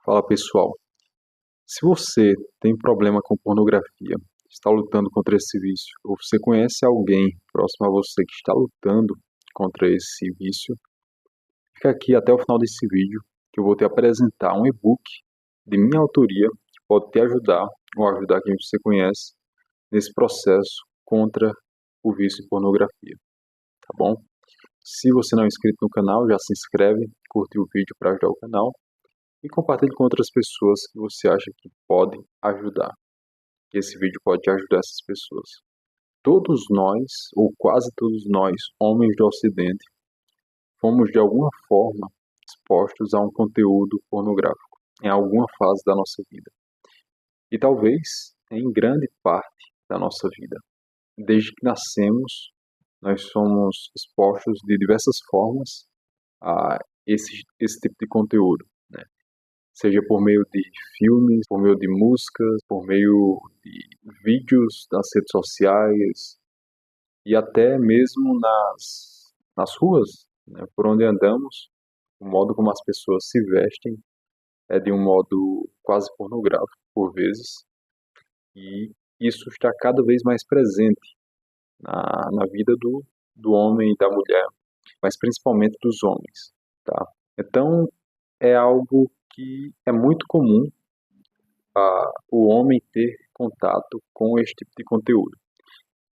Fala pessoal, se você tem problema com pornografia, está lutando contra esse vício, ou você conhece alguém próximo a você que está lutando contra esse vício, fica aqui até o final desse vídeo que eu vou te apresentar um e-book de minha autoria que pode te ajudar ou ajudar quem você conhece nesse processo contra o vício em pornografia, tá bom? Se você não é inscrito no canal, já se inscreve, curte o vídeo para ajudar o canal e compartilhe com outras pessoas que você acha que podem ajudar. Que esse vídeo pode ajudar essas pessoas. Todos nós, ou quase todos nós, homens do Ocidente, fomos de alguma forma expostos a um conteúdo pornográfico em alguma fase da nossa vida. E talvez em grande parte da nossa vida. Desde que nascemos, nós somos expostos de diversas formas a esse tipo de conteúdo, né? Seja por meio de filmes, por meio de músicas, por meio de vídeos nas redes sociais e até mesmo nas ruas, né, por onde andamos, o modo como as pessoas se vestem é de um modo quase pornográfico, por vezes, e isso está cada vez mais presente na vida do homem e da mulher, mas principalmente dos homens, tá? Então, é algo que é muito comum o homem ter contato com este tipo de conteúdo.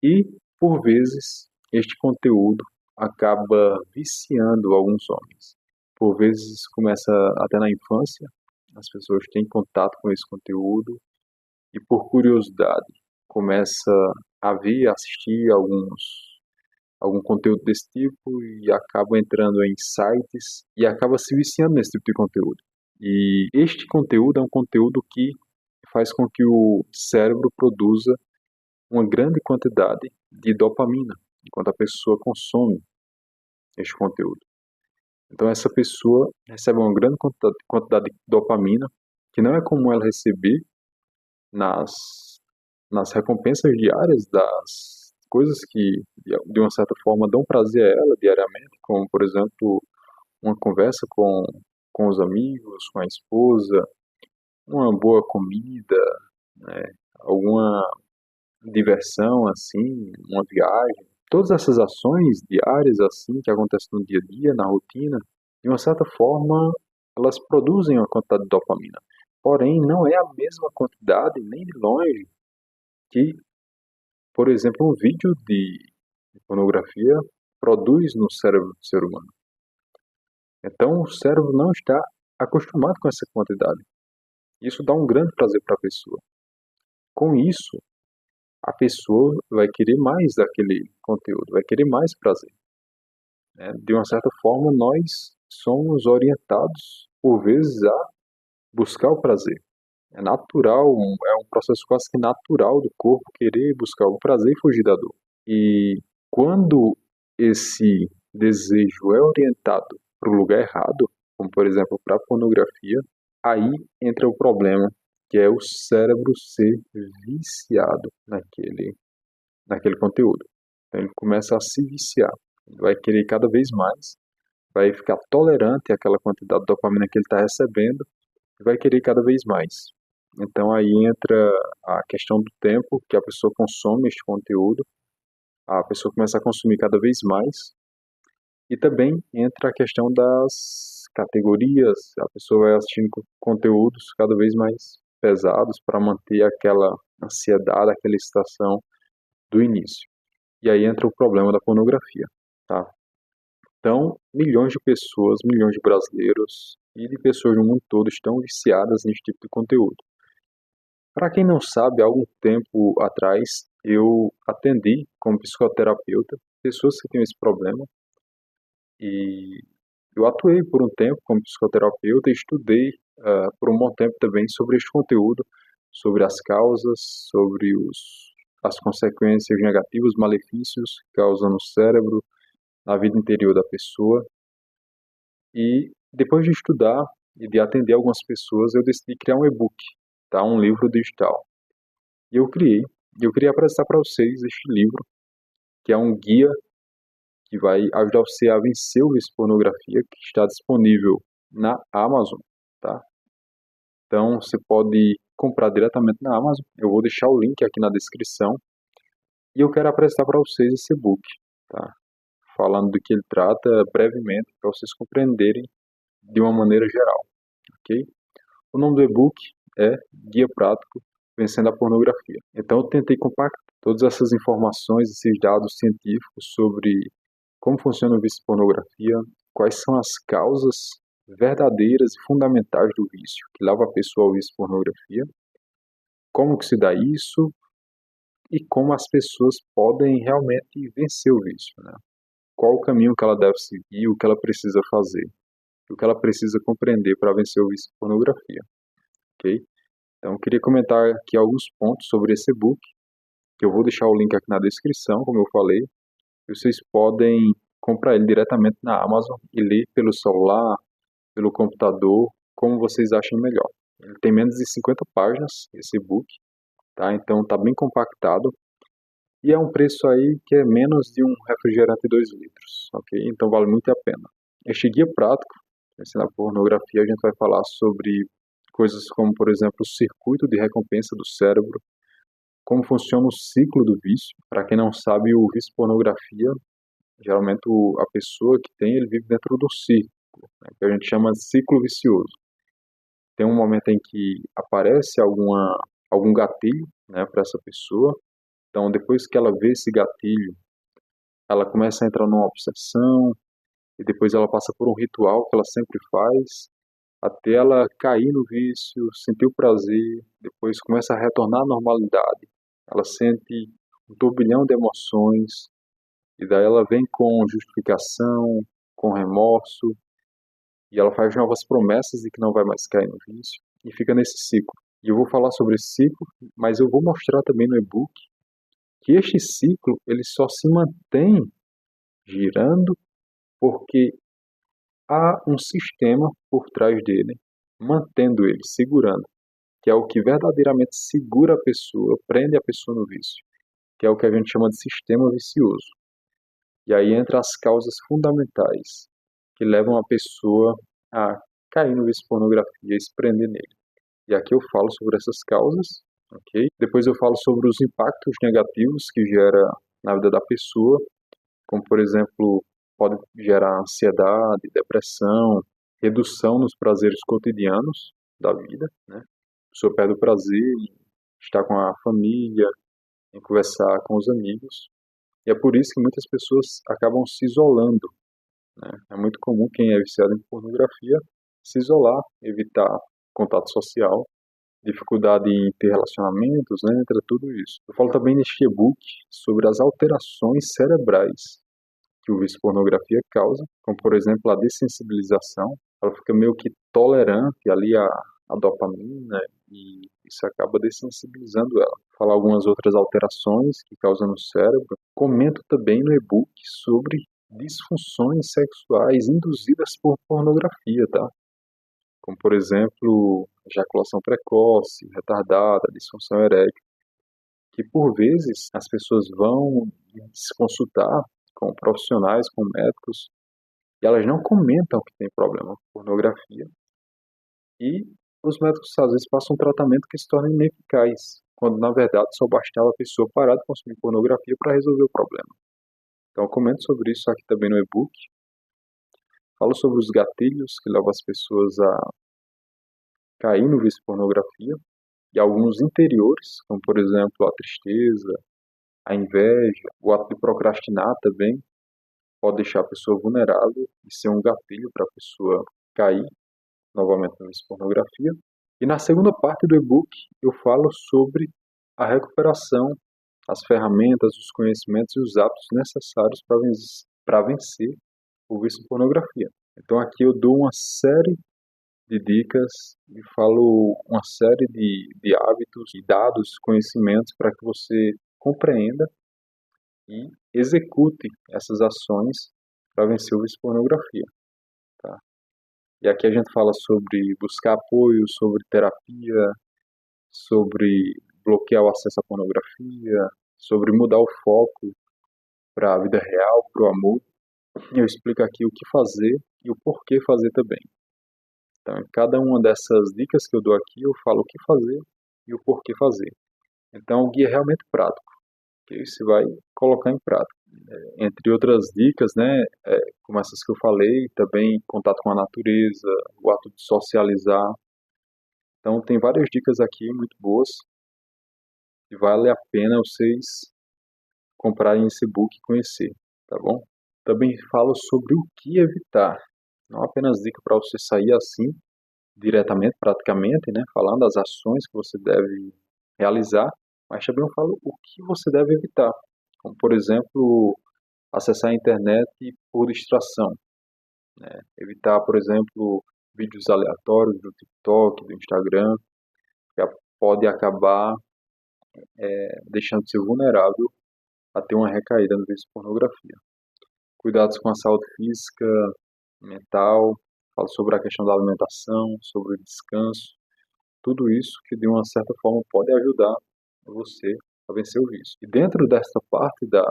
E, por vezes, este conteúdo acaba viciando alguns homens. Por vezes, começa até na infância, as pessoas têm contato com esse conteúdo e, por curiosidade, começa a ver, assistir algum conteúdo desse tipo e acaba entrando em sites e acaba se viciando nesse tipo de conteúdo. E este conteúdo é um conteúdo que faz com que o cérebro produza uma grande quantidade de dopamina enquanto a pessoa consome este conteúdo. Então essa pessoa recebe uma grande quantidade de dopamina que não é comum ela receber nas, nas recompensas diárias das coisas que de uma certa forma dão prazer a ela diariamente, como por exemplo uma conversa com os amigos, com a esposa, uma boa comida, né, alguma diversão, assim, uma viagem. Todas essas ações diárias, assim, que acontecem no dia a dia, na rotina, de uma certa forma, elas produzem uma quantidade de dopamina. Porém, não é a mesma quantidade, nem de longe, que, por exemplo, um vídeo de pornografia produz no cérebro do ser humano. Então, o cérebro não está acostumado com essa quantidade. Isso dá um grande prazer para a pessoa. Com isso, a pessoa vai querer mais daquele conteúdo, vai querer mais prazer, né? De uma certa forma, nós somos orientados, por vezes, a buscar o prazer. É natural, é um processo quase que natural do corpo querer buscar o prazer e fugir da dor. E quando esse desejo é orientado para o lugar errado, como por exemplo para a pornografia, aí entra o problema, que é o cérebro ser viciado naquele conteúdo. Então ele começa a se viciar, ele vai querer cada vez mais, vai ficar tolerante àquela quantidade de dopamina que ele está recebendo e vai querer cada vez mais. Então aí entra a questão do tempo que a pessoa consome este conteúdo, a pessoa começa a consumir cada vez mais e também entra a questão das categorias, a pessoa vai assistindo conteúdos cada vez mais pesados para manter aquela ansiedade, aquela excitação do início. E aí entra o problema da pornografia, tá? Então, milhões de pessoas, milhões de brasileiros e de pessoas no mundo todo estão viciadas nesse tipo de conteúdo. Para quem não sabe, há algum tempo atrás eu atendi como psicoterapeuta pessoas que tinham esse problema e eu atuei por um tempo como psicoterapeuta e estudei por um bom tempo também sobre este conteúdo, sobre as causas, sobre as consequências negativas, os malefícios que causam no cérebro, na vida interior da pessoa. E depois de estudar e de atender algumas pessoas, eu decidi criar um e-book, tá? Um livro digital. E eu queria apresentar para vocês este livro, que é um guia que vai ajudar você a vencer o vício em pornografia, que está disponível na Amazon, tá? Então, você pode comprar diretamente na Amazon. Eu vou deixar o link aqui na descrição. E eu quero apresentar para vocês esse e-book, tá? Falando do que ele trata brevemente, para vocês compreenderem de uma maneira geral, ok? O nome do e-book é Guia Prático Vencendo a Pornografia. Então, eu tentei compactar todas essas informações, esses dados científicos sobre como funciona o vício em pornografia, quais são as causas verdadeiras e fundamentais do vício que leva a pessoa ao vício em pornografia, como que se dá isso e como as pessoas podem realmente vencer o vício, né? Qual o caminho que ela deve seguir, o que ela precisa fazer, o que ela precisa compreender para vencer o vício em pornografia, ok? Então, eu queria comentar aqui alguns pontos sobre esse e-book, que eu vou deixar o link aqui na descrição, como eu falei, e vocês podem comprar ele diretamente na Amazon e ler pelo celular, pelo computador, como vocês acham melhor. Ele tem menos de 50 páginas, esse e-book, tá? Então tá bem compactado e é um preço aí que é menos de um refrigerante 2 litros, ok? Então vale muito a pena. Este guia prático, ensinar pornografia, a gente vai falar sobre coisas como, por exemplo, o circuito de recompensa do cérebro, como funciona o ciclo do vício. Para quem não sabe, o vício em pornografia, geralmente a pessoa que tem, ele vive dentro do ciclo, né, que a gente chama de ciclo vicioso. Tem um momento em que aparece algum gatilho, né, para essa pessoa. Então, depois que ela vê esse gatilho, ela começa a entrar numa obsessão, e depois ela passa por um ritual que ela sempre faz, até ela cair no vício, sentir o prazer, depois começa a retornar à normalidade. Ela sente um turbilhão de emoções, e daí ela vem com justificação, com remorso, e ela faz novas promessas de que não vai mais cair no vício, e fica nesse ciclo. E eu vou falar sobre esse ciclo, mas eu vou mostrar também no e-book que este ciclo ele só se mantém girando porque há um sistema por trás dele, mantendo ele, segurando, que é o que verdadeiramente segura a pessoa, prende a pessoa no vício, que é o que a gente chama de sistema vicioso. E aí entra as causas fundamentais que levam a pessoa a cair no vício de pornografia e se prender nele. E aqui eu falo sobre essas causas, ok? Depois eu falo sobre os impactos negativos que gera na vida da pessoa, como por exemplo, pode gerar ansiedade, depressão, redução nos prazeres cotidianos da vida, né? A pessoa perde o prazer em estar com a família, em conversar com os amigos. E é por isso que muitas pessoas acabam se isolando, né? É muito comum quem é viciado em pornografia se isolar, evitar contato social, dificuldade em ter relacionamentos, né? Entre tudo isso. Eu falo também neste e-book sobre as alterações cerebrais que o vício em pornografia causa, como por exemplo a dessensibilização. Ela fica meio que tolerante ali a dopamina e isso acaba dessensibilizando ela. Falar algumas outras alterações que causam no cérebro. Comento também no e-book sobre disfunções sexuais induzidas por pornografia, tá? Como por exemplo, ejaculação precoce, retardada, disfunção erétil, que por vezes as pessoas vão se consultar com profissionais, com médicos, e elas não comentam que tem problema com pornografia. E os médicos às vezes passam um tratamento que se torna ineficaz, quando na verdade só bastava a pessoa parar de consumir pornografia para resolver o problema. Então eu comento sobre isso aqui também no e-book. Falo sobre os gatilhos que levam as pessoas a cair no vício de pornografia, e alguns interiores, como por exemplo a tristeza, a inveja, o ato de procrastinar também, pode deixar a pessoa vulnerável e ser um gatilho para a pessoa cair novamente na pornografia. E na segunda parte do e-book eu falo sobre a recuperação, as ferramentas, os conhecimentos e os hábitos necessários para vencer o vício em pornografia. Então aqui eu dou uma série de dicas e falo uma série de hábitos e dados, conhecimentos para que você compreenda e execute essas ações para vencer o vício em pornografia, tá? E aqui a gente fala sobre buscar apoio, sobre terapia, sobre bloquear o acesso à pornografia, sobre mudar o foco para a vida real, para o amor. Eu explico aqui o que fazer e o porquê fazer também. Então, em cada uma dessas dicas que eu dou aqui, eu falo o que fazer e o porquê fazer. Então, o guia é realmente prático, que você vai colocar em prática. Entre outras dicas, né, como essas que eu falei, também contato com a natureza, o ato de socializar. Então, tem várias dicas aqui muito boas e vale a pena vocês comprarem esse book e conhecer, tá bom? Também falo sobre o que evitar, não apenas dica para você sair assim, diretamente, praticamente, né, falando das ações que você deve realizar, mas também eu falo o que você deve evitar, como por exemplo, acessar a internet por distração, né? Evitar, por exemplo, vídeos aleatórios do TikTok, do Instagram, que pode acabar deixando de ser vulnerável a ter uma recaída no vício de pornografia. Cuidados com a saúde física, mental, falo sobre a questão da alimentação, sobre o descanso, tudo isso que de uma certa forma pode ajudar você a vencer o vício. E dentro desta parte da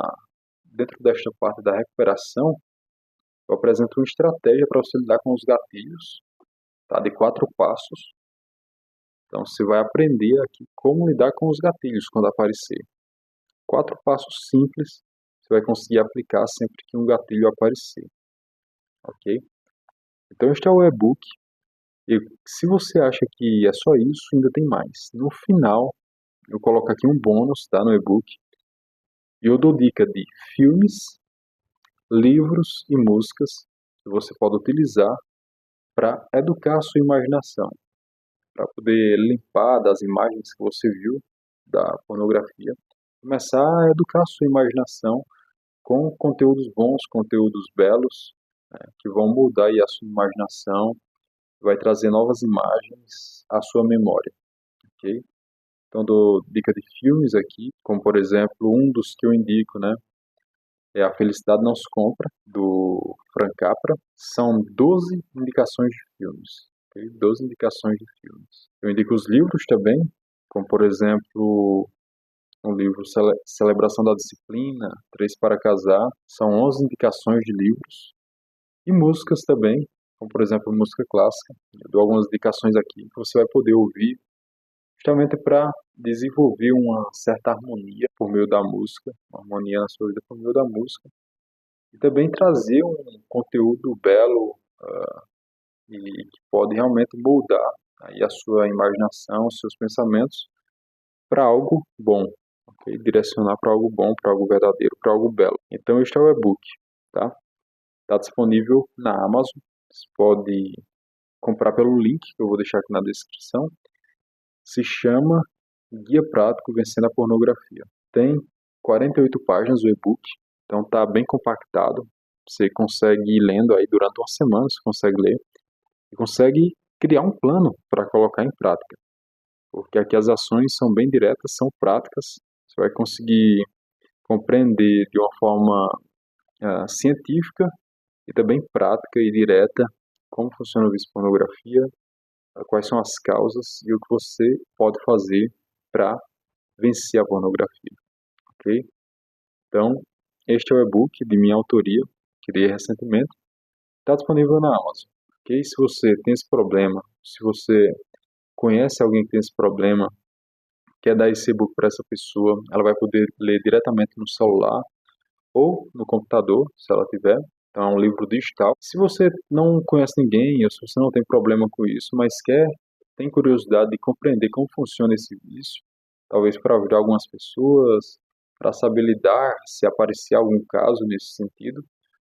recuperação, eu apresento uma estratégia para você lidar com os gatilhos, tá? De 4 passos. Então você vai aprender aqui como lidar com os gatilhos quando aparecer. 4 passos simples, você vai conseguir aplicar sempre que um gatilho aparecer, ok? Então este é o e-book. E se você acha que é só isso, ainda tem mais. No final, eu coloco aqui um bônus, tá, no e-book. E eu dou dica de filmes, livros e músicas que você pode utilizar para educar a sua imaginação, para poder limpar das imagens que você viu da pornografia, começar a educar a sua imaginação com conteúdos bons, conteúdos belos, né, que vão mudar aí a sua imaginação, vai trazer novas imagens à sua memória, ok? Então, dou dica de filmes aqui, como por exemplo, um dos que eu indico, né, é A Felicidade Não Se Compra, do Frank Capra. São 12 indicações de filmes, ok? 12 indicações de filmes. Eu indico os livros também, como por exemplo, o livro Celebração da Disciplina, Três para Casar. São 11 indicações de livros. E músicas também, como por exemplo, música clássica. Eu dou algumas indicações aqui que você vai poder ouvir justamente para desenvolver uma certa harmonia por meio da música, uma harmonia na sua vida por meio da música, e também trazer um conteúdo belo e que pode realmente moldar aí a sua imaginação, os seus pensamentos para algo bom, ok? Direcionar para algo bom, para algo verdadeiro, para algo belo. Então este é o e-book, tá? Está disponível na Amazon, você pode comprar pelo link que eu vou deixar aqui na descrição. Se chama Guia Prático Vencendo a Pornografia. Tem 48 páginas o e-book, então tá bem compactado. Você consegue ir lendo aí durante uma semana, você consegue ler e consegue criar um plano para colocar em prática. Porque aqui as ações são bem diretas, são práticas. Você vai conseguir compreender de uma forma científica e também prática e direta como funciona o vício de pornografia, quais são as causas e o que você pode fazer para vencer a pornografia, ok? Então, este é o e-book de minha autoria, criei recentemente, está disponível na Amazon, ok? Se você tem esse problema, se você conhece alguém que tem esse problema, quer dar esse e-book para essa pessoa, ela vai poder ler diretamente no celular ou no computador, se ela tiver. Então, é um livro digital. Se você não conhece ninguém, ou se você não tem problema com isso, mas tem curiosidade de compreender como funciona esse vício, talvez para ajudar algumas pessoas, para saber lidar, se aparecer algum caso nesse sentido,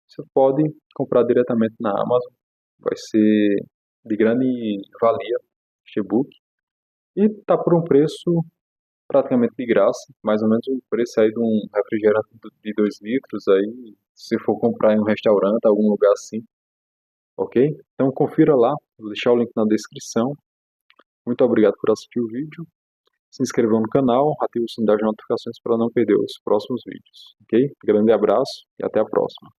você pode comprar diretamente na Amazon. Vai ser de grande valia este e-book. E está por um preço praticamente de graça, mais ou menos o preço aí de um refrigerante de 2 litros aí, se for comprar em um restaurante, algum lugar assim, ok? Então confira lá, vou deixar o link na descrição. Muito obrigado por assistir o vídeo. Se inscreva no canal, ative o sininho das notificações para não perder os próximos vídeos, ok? Grande abraço e até a próxima.